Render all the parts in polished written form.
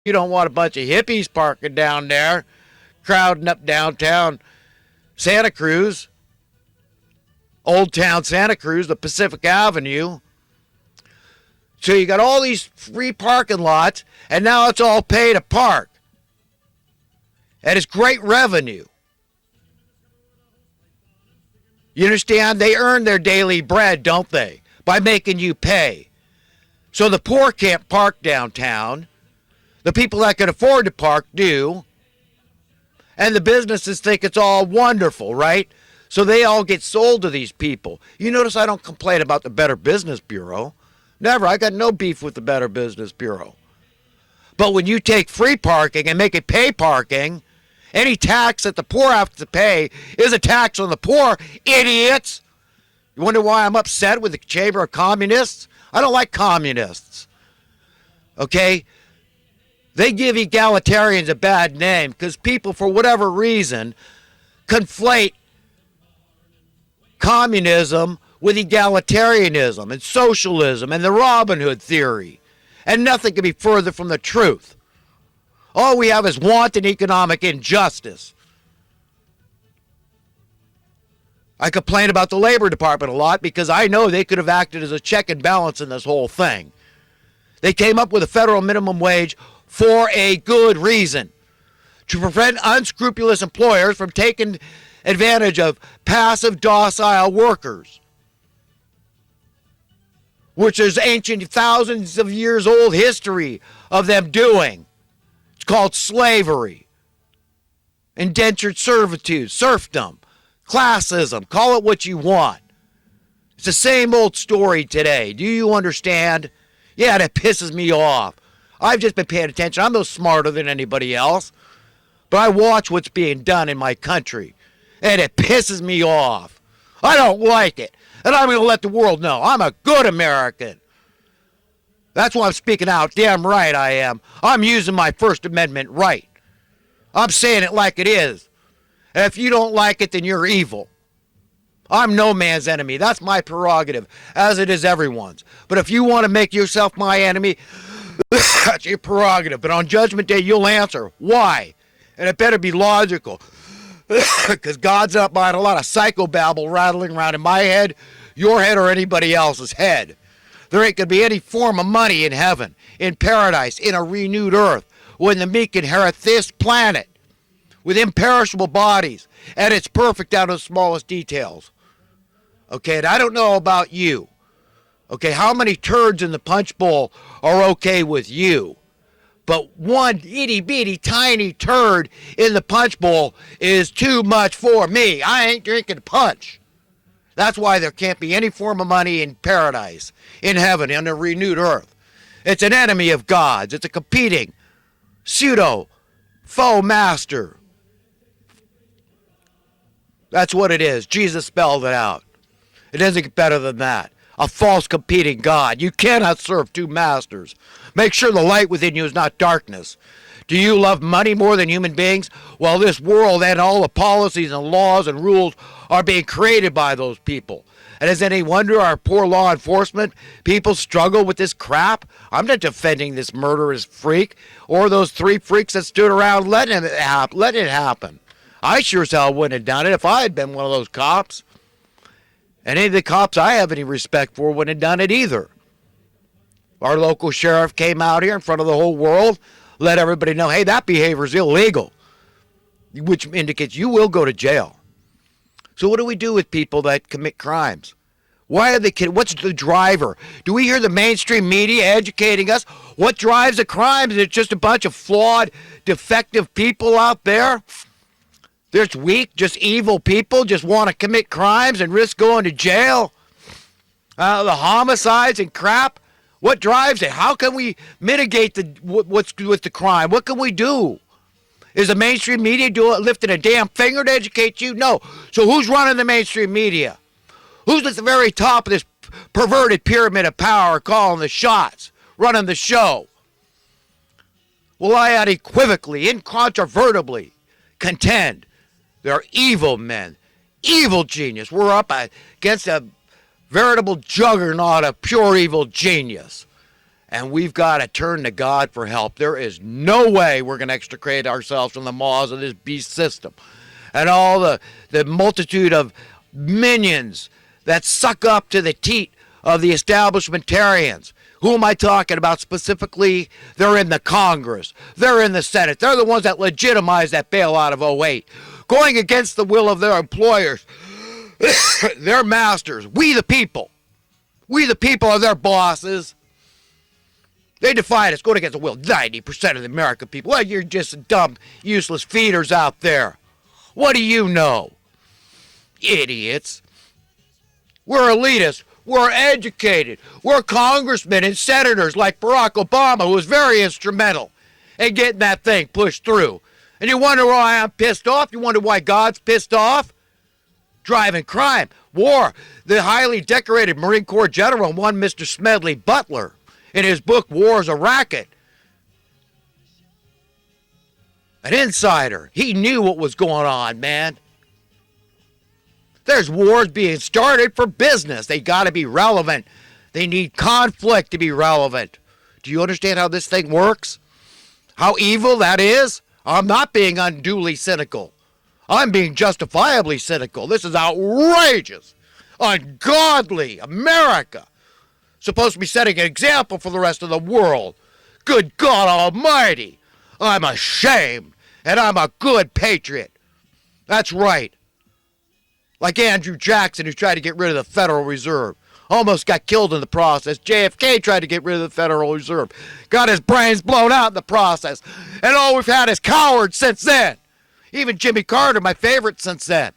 You don't want a bunch of hippies parking down there, crowding up downtown Santa Cruz, Old Town Santa Cruz, the Pacific Avenue. So you got all these free parking lots, and now it's all pay to park. And it's great revenue. You understand? They earn their daily bread, don't they? By making you pay. So the poor can't park downtown. The people that can afford to park do. And the businesses think it's all wonderful, right? So they all get sold to these people. You notice I don't complain about the Better Business Bureau. Never. I got no beef with the Better Business Bureau. But when you take free parking and make it pay parking, any tax that the poor have to pay is a tax on the poor, idiots. You wonder why I'm upset with the Chamber of Communists? I don't like communists. Okay? They give egalitarians a bad name because people, for whatever reason, conflate communism with egalitarianism and socialism and the Robin Hood theory. And nothing can be further from the truth. All we have is wanton economic injustice. I complain about the Labor Department a lot because I know they could have acted as a check and balance in this whole thing. They came up with a federal minimum wage for a good reason. To prevent unscrupulous employers from taking advantage of passive, docile workers, which is ancient, thousands of years old history of them doing. It's called slavery, indentured servitude, serfdom, classism, call it what you want. It's the same old story today. Do you understand? Yeah, that pisses me off. I've just been paying attention. I'm no smarter than anybody else, but I watch what's being done in my country, and it pisses me off. I don't like it, and I'm going to let the world know I'm a good American. That's why I'm speaking out. Damn right I am. I'm using my First Amendment right. I'm saying it like it is. And if you don't like it, then you're evil. I'm no man's enemy. That's my prerogative, as it is everyone's. But if you want to make yourself my enemy, that's your prerogative. But on Judgment Day, you'll answer. Why? And it better be logical. Because God's not buying a lot of psychobabble rattling around in my head, your head, or anybody else's head. There ain't going to be any form of money in heaven, in paradise, in a renewed earth, when the meek inherit this planet with imperishable bodies, and it's perfect down to the smallest details. Okay, and I don't know about you. Okay, how many turds in the punch bowl are okay with you? But one itty-bitty tiny turd in the punch bowl is too much for me. I ain't drinking punch. That's why there can't be any form of money in paradise, in heaven, on a renewed earth. It's an enemy of God's. It's a competing, pseudo, faux master. That's what it is. Jesus spelled it out. It doesn't get better than that. A false competing God. You cannot serve two masters. Make sure the light within you is not darkness. Do you love money more than human beings? Well, this world and all the policies and laws and rules are being created by those people. And is any wonder our poor law enforcement people struggle with this crap? I'm not defending this murderous freak or those three freaks that stood around letting it happen. I sure as hell wouldn't have done it if I had been one of those cops. And any of the cops I have any respect for wouldn't have done it either. Our local sheriff came out here in front of the whole world, let everybody know, hey, that behavior is illegal, which indicates you will go to jail. So what do we do with people that commit crimes? Why are they kidding? What's the driver? Do we hear the mainstream media educating us? What drives the crimes? Is it just a bunch of flawed, defective people out there? There's weak, just evil people just want to commit crimes and risk going to jail. The homicides and crap. What drives it? How can we mitigate what's with the crime? What can we do? Is the mainstream media lifting a damn finger to educate you? No. So who's running the mainstream media? Who's at the very top of this perverted pyramid of power calling the shots, running the show? Well, I unequivocally, incontrovertibly contend they're evil men, evil genius. We're up against a veritable juggernaut of pure evil genius. And we've got to turn to God for help. There is no way we're going to extricate ourselves from the maws of this beast system and all the multitude of minions that suck up to the teat of the establishmentarians. Who am I talking about specifically? They're in the Congress. They're in the Senate. They're the ones that legitimize that bailout of '08, going against the will of their employers, their masters. We the people are their bosses. They defied us, going against the will. 90% of the American people. Well, you're just dumb, useless feeders out there. What do you know? Idiots. We're elitists. We're educated. We're congressmen and senators like Barack Obama, who was very instrumental in getting that thing pushed through. And you wonder why I'm pissed off? You wonder why God's pissed off? Driving crime. War. The highly decorated Marine Corps general, one Mr. Smedley Butler, in his book, War is a Racket. An insider. He knew what was going on, man. There's wars being started for business. They got to be relevant. They need conflict to be relevant. Do you understand how this thing works? How evil that is? I'm not being unduly cynical. I'm being justifiably cynical. This is outrageous. Ungodly. America. Supposed to be setting an example for the rest of the world. Good God Almighty. I'm ashamed. And I'm a good patriot. That's right. Like Andrew Jackson, who tried to get rid of the Federal Reserve. Almost got killed in the process. JFK tried to get rid of the Federal Reserve. Got his brains blown out in the process. And all we've had is cowards since then. Even Jimmy Carter, my favorite since then.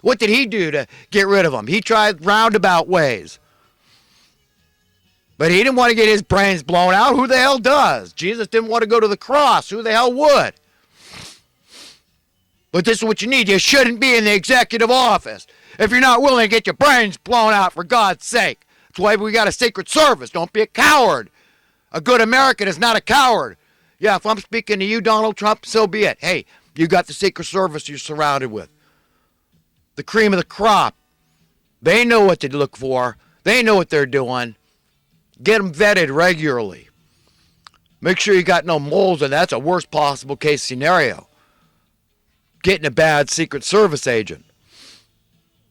What did he do to get rid of them? He tried roundabout ways. But he didn't want to get his brains blown out. Who the hell does? Jesus didn't want to go to the cross. Who the hell would? But this is what you need. You shouldn't be in the executive office if you're not willing to get your brains blown out, for God's sake. That's why we got a Secret Service. Don't be a coward. A good American is not a coward. Yeah, if I'm speaking to you, Donald Trump, so be it. Hey, you got the Secret Service you're surrounded with. The cream of the crop. They know what to look for. They know what they're doing. Get them vetted regularly. Make sure you got no moles, and that's a worst possible case scenario. Getting a bad Secret Service agent.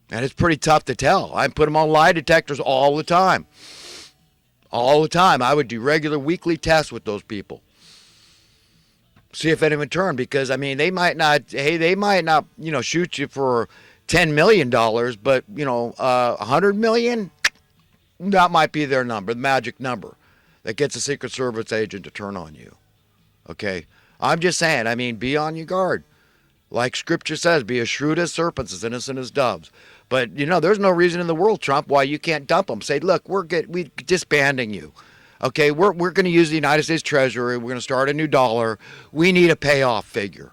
And it's pretty tough to tell. I put them on lie detectors all the time. All the time. I would do regular weekly tests with those people. See if anyone turned, because, I mean, they might not, shoot you for $10 million, but, $100 million, that might be their number, the magic number that gets a Secret Service agent to turn on you. Okay? I'm just saying, be on your guard. Like Scripture says, be as shrewd as serpents, as innocent as doves. But, there's no reason in the world, Trump, why you can't dump them. Say, look, we're disbanding you. Okay, we're going to use the United States Treasury. We're going to start a new dollar. We need a payoff figure.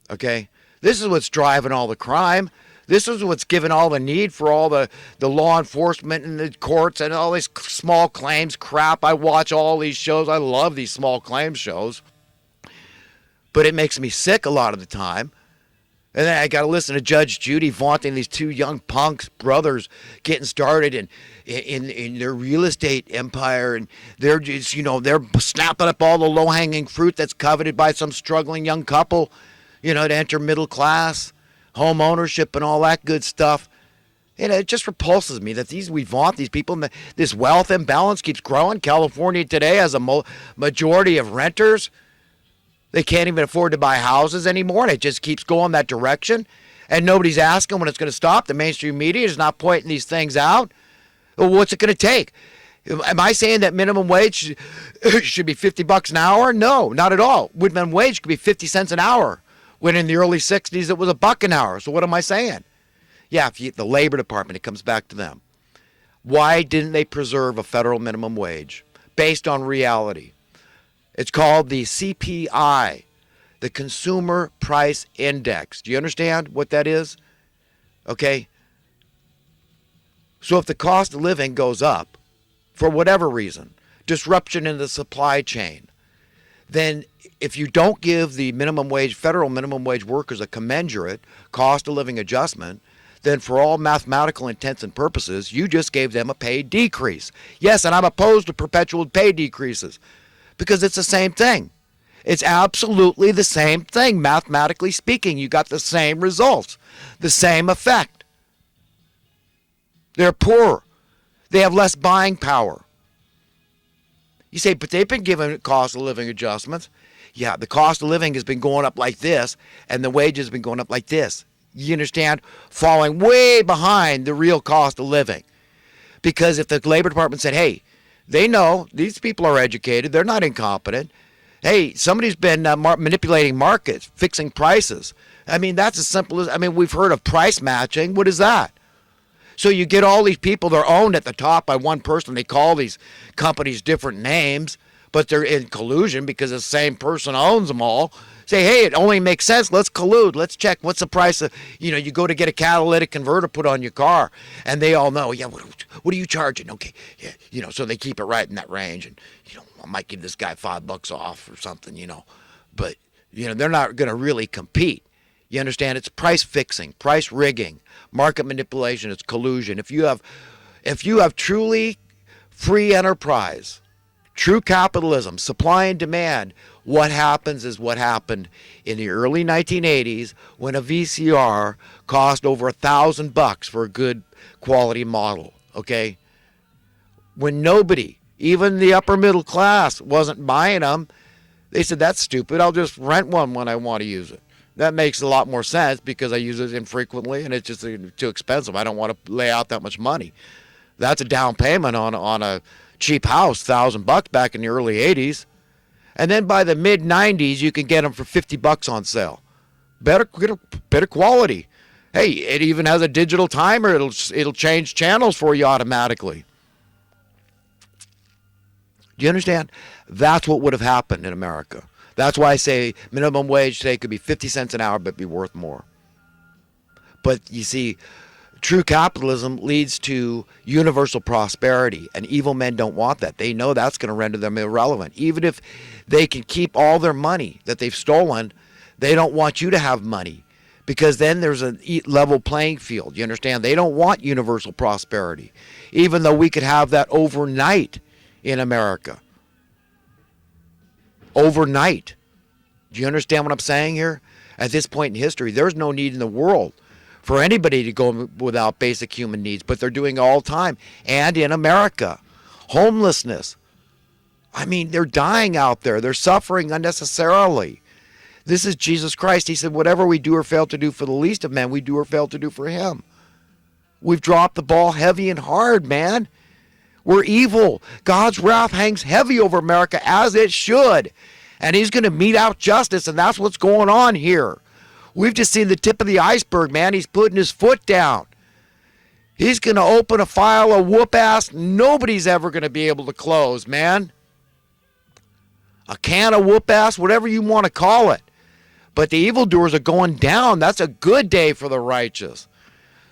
Okay? This is what's driving all the crime. This is what's given all the need for all the law enforcement and the courts and all these small claims crap. I watch all these shows. I love these small claims shows. But it makes me sick a lot of the time. And then I got to listen to Judge Judy vaunting these two young punks, brothers, getting started in their real estate empire. And they're just, they're snapping up all the low-hanging fruit that's coveted by some struggling young couple, to enter middle class, home ownership and all that good stuff. It just repulses me that we vaunt these people, and this wealth imbalance keeps growing. California today has a majority of renters. They can't even afford to buy houses anymore, and it just keeps going that direction. And nobody's asking when it's going to stop. The mainstream media is not pointing these things out. Well, what's it going to take? Am I saying that minimum wage should be $50 an hour? No, not at all. Minimum wage could be 50 cents an hour, when in the early 60s it was $1 an hour. So what am I saying? Yeah, the Labor Department, it comes back to them. Why didn't they preserve a federal minimum wage based on reality? It's called the CPI, the Consumer Price Index. Do you understand what that is? Okay. So if the cost of living goes up, for whatever reason, disruption in the supply chain, then if you don't give the federal minimum wage workers a commensurate cost of living adjustment, then for all mathematical intents and purposes, you just gave them a pay decrease. Yes, and I'm opposed to perpetual pay decreases because it's the same thing. It's absolutely the same thing. Mathematically speaking, you got the same results, the same effect. They're poorer. They have less buying power. You say, but they've been given cost of living adjustments. Yeah, the cost of living has been going up like this, and the wages have been going up like this. You understand? Falling way behind the real cost of living. Because if the Labor Department said, hey, they know these people are educated, they're not incompetent. Hey, somebody's been manipulating markets, fixing prices. I mean, that's as simple as, we've heard of price matching. What is that? So you get all these people, they're owned at the top by one person. They call these companies different names, but they're in collusion because the same person owns them all. Say, hey, it only makes sense. Let's collude. Let's check what's the price of, you go to get a catalytic converter put on your car, and they all know, yeah, what are you charging? Okay, yeah, so they keep it right in that range, and, I might give this guy $5 off or something, but, they're not going to really compete. You understand? It's price fixing, price rigging, market manipulation. It's collusion. If you have truly free enterprise, true capitalism, supply and demand, what happens is what happened in the early 1980s when a VCR cost over $1,000 for a good quality model. Okay, when nobody, even the upper middle class, wasn't buying them, they said, that's stupid. I'll just rent one when I want to use it. That makes a lot more sense because I use it infrequently and it's just too expensive. I don't want to lay out that much money. That's a down payment on a cheap house, $1,000 back in the early 80s. And then by the mid 90s, you can get them for $50 on sale. Better quality. Hey, it even has a digital timer. It'll change channels for you automatically. Do you understand? That's what would have happened in America. That's why I say minimum wage today could be 50 cents an hour, but be worth more. But you see, true capitalism leads to universal prosperity, and evil men don't want that. They know that's going to render them irrelevant. Even if they can keep all their money that they've stolen, they don't want you to have money because then there's a level playing field. You understand? They don't want universal prosperity, even though we could have that overnight in America. Overnight. Do you understand what I'm saying here? At this point in history, there's no need in the world for anybody to go without basic human needs, but they're doing it all the time. And in America, homelessness. They're dying out there. They're suffering unnecessarily. This is Jesus Christ. He said, whatever we do or fail to do for the least of men, we do or fail to do for him. We've dropped the ball heavy and hard, man. We're evil. God's wrath hangs heavy over America, as it should. And he's going to mete out justice, and that's what's going on here. We've just seen the tip of the iceberg, man. He's putting his foot down. He's going to open a file of whoop-ass nobody's ever going to be able to close, man. A can of whoop-ass, whatever you want to call it. But the evildoers are going down. That's a good day for the righteous.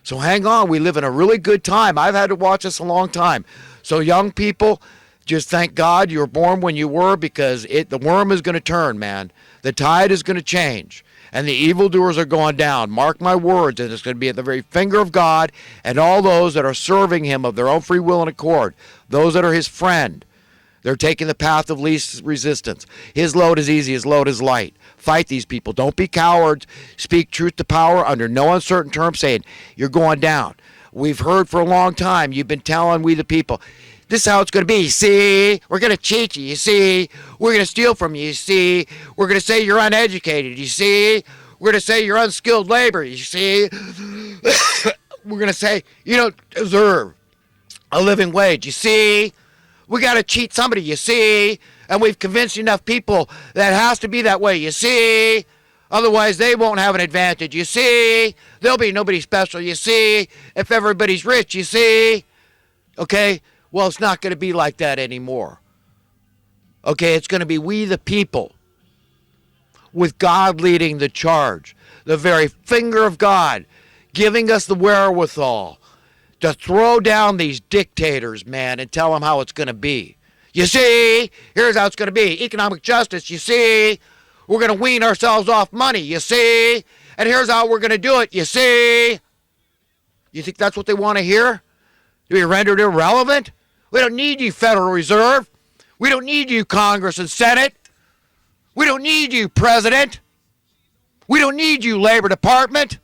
So hang on. We live in a really good time. I've had to watch this a long time. So young people, just thank God you were born when you were, because the worm is going to turn, man. The tide is going to change. And the evildoers are going down. Mark my words. And it's going to be at the very finger of God and all those that are serving him of their own free will and accord. Those that are his friend. They're taking the path of least resistance. His load is easy. His load is light. Fight these people. Don't be cowards. Speak truth to power under no uncertain terms, saying you're going down. We've heard for a long time. You've been telling we the people, this is how it's going to be. You see, we're going to cheat you. You see, we're going to steal from you. You see, we're going to say you're uneducated. You see, we're going to say you're unskilled labor. You see, we're going to say you don't deserve a living wage. You see, we got to cheat somebody. You see, and we've convinced enough people that it has to be that way. You see, otherwise they won't have an advantage. You see, there'll be nobody special. You see, if everybody's rich. You see, okay. Well, it's not going to be like that anymore. Okay, it's going to be we the people with God leading the charge. The very finger of God giving us the wherewithal to throw down these dictators, man, and tell them how it's going to be. You see, here's how it's going to be. Economic justice, you see. We're going to wean ourselves off money, you see. And here's how we're going to do it, you see. You think that's what they want to hear? To be rendered irrelevant? We don't need you, Federal Reserve. We don't need you, Congress and Senate. We don't need you, President. We don't need you, Labor Department.